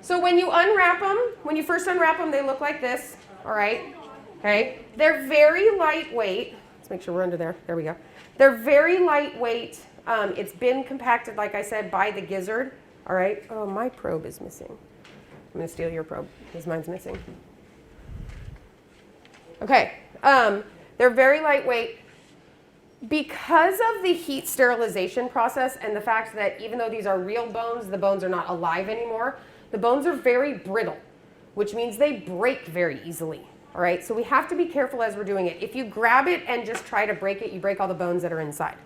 So when you unwrap them, when you first unwrap them, they look like this, all right? Okay. They're very lightweight. Let's make sure we're under there. There we go. They're very lightweight. It's been compacted, like I said, by the gizzard, all right? Oh, my probe is missing. I'm going to steal your probe because mine's missing. Okay. They're very lightweight. Because of the heat sterilization process and the fact that even though these are real bones, the bones are not alive anymore, the bones are very brittle, which means they break very easily. All right, so we have to be careful as we're doing it. If you grab it and just try to break it, you break all the bones that are inside.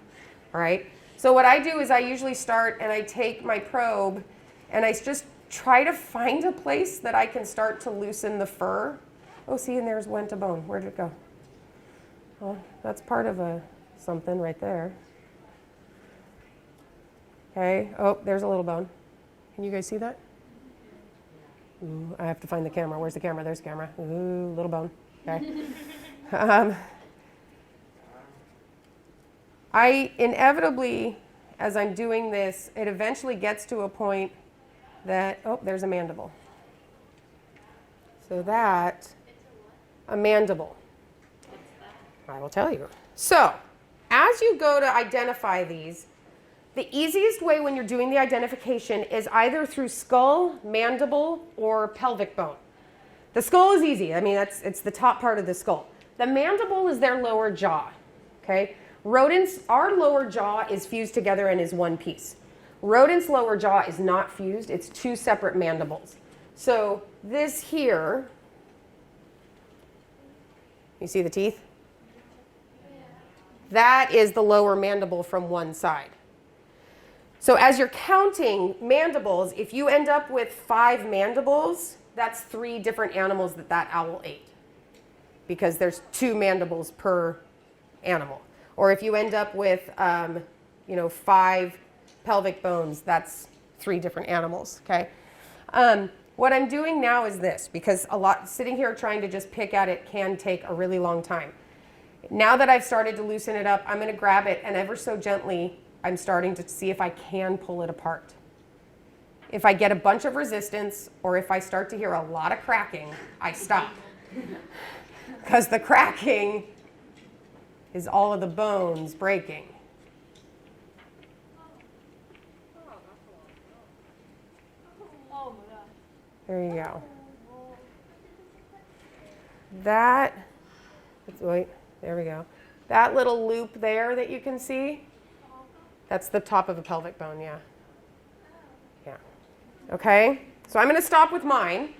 All right, so what I do is I usually start and I take my probe and I just try to find a place that I can start to loosen the fur. Oh, see, and there's went a bone. Where'd it go? Well, that's part of something right there. Okay, oh, there's a little bone. Can you guys see that? Ooh, I have to find the camera. Where's the camera? There's the camera. Ooh, little bone. Okay. I inevitably, as I'm doing this, it eventually gets to a point that, oh, there's a mandible. So that, a mandible. I will tell you. So, as you go to identify these, the easiest way when you're doing the identification is either through skull, mandible, or pelvic bone. The skull is easy. I mean, it's the top part of the skull. The mandible is their lower jaw. Okay? Rodents, our lower jaw is fused together and is one piece. Rodents' lower jaw is not fused. It's two separate mandibles. So this here, you see the teeth? That is the lower mandible from one side. So as you're counting mandibles, if you end up with 5 mandibles, that's 3 different animals that owl ate, because there's 2 mandibles per animal. Or if you end up with, 5 pelvic bones, that's 3 different animals. Okay. What I'm doing now is this, because sitting here trying to just pick at it can take a really long time. Now that I've started to loosen it up, I'm going to grab it and ever so gently, I'm starting to see if I can pull it apart. If I get a bunch of resistance or if I start to hear a lot of cracking, I stop. Because the cracking is all of the bones breaking. There you go. There we go. That little loop there that you can see, that's the top of a pelvic bone, yeah. Yeah. Okay, so I'm going to stop with mine.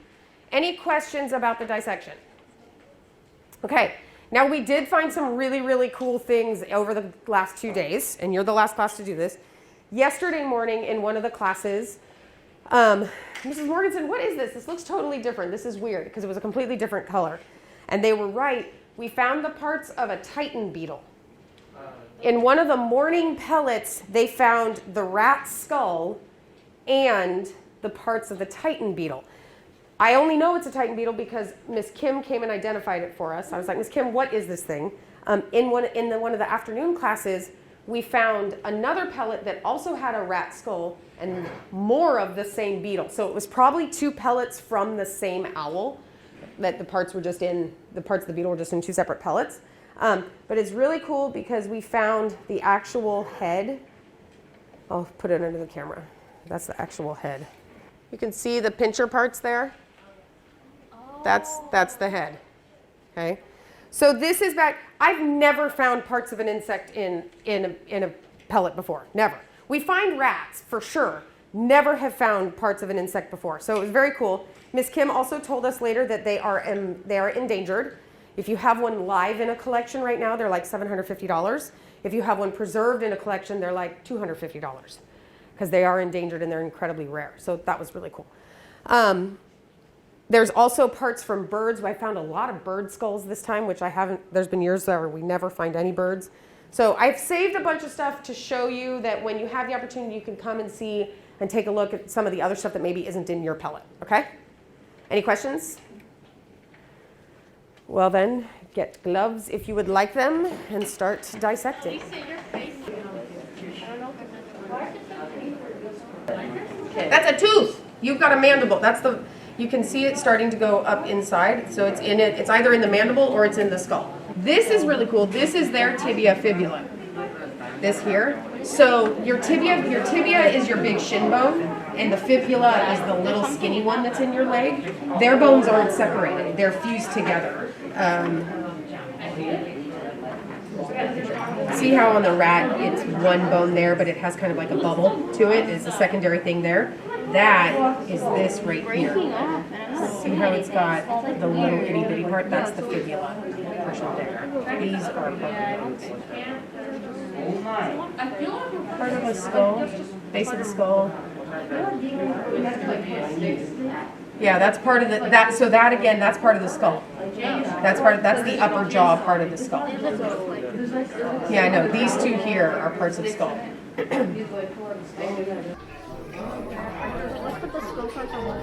Any questions about the dissection? Okay, now we did find some really, really cool things over the last 2 days, and you're the last class to do this. Yesterday morning in one of the classes, Mrs. Morgan said, what is this? This looks totally different. This is weird, because it was a completely different color. And they were right. We found the parts of a Titan beetle. In one of the morning pellets, they found the rat skull and the parts of the Titan beetle. I only know it's a Titan beetle because Miss Kim came and identified it for us. I was like, Miss Kim, what is this thing? In one of the afternoon classes, we found another pellet that also had a rat skull and more of the same beetle. So it was probably 2 pellets from the same owl, that the parts of the beetle were just in 2 separate pellets. But it's really cool because we found the actual head. I'll put it under the camera. That's the actual head. You can see the pincher parts there. That's the head. Okay. So this is back. I've never found parts of an insect in a pellet before. Never. We find rats for sure. Never have found parts of an insect before. So it was very cool. Miss Kim also told us later that they are endangered. If you have one live in a collection right now, they're like $750. If you have one preserved in a collection, they're like $250 because they are endangered and they're incredibly rare. So that was really cool. There's also parts from birds. I found a lot of bird skulls this time, which I haven't. There's been years where we never find any birds. So I've saved a bunch of stuff to show you that when you have the opportunity, you can come and see and take a look at some of the other stuff that maybe isn't in your pellet. Okay? Any questions? Well then, get gloves if you would like them and start dissecting. Okay, that's a tooth. You've got a mandible. You can see it starting to go up inside. So it's in it. It's either in the mandible or it's in the skull. This is really cool. This is their tibia fibula. This here. So your tibia is your big shin bone, and the fibula is the little skinny one that's in your leg. Their bones aren't separated. They're fused together. See how on the rat it's one bone there, but it has kind of like a bubble to it. It's a secondary thing there. That is this right here. See how it's got the little itty bitty part? That's the fibula portion there. These are bones. Part of the skull, base of the skull. Yeah, that's part of the So that again, that's part of the skull. That's the upper jaw part of the skull. Yeah, I know. These two here are parts of the skull. Let's put the skull parts on one.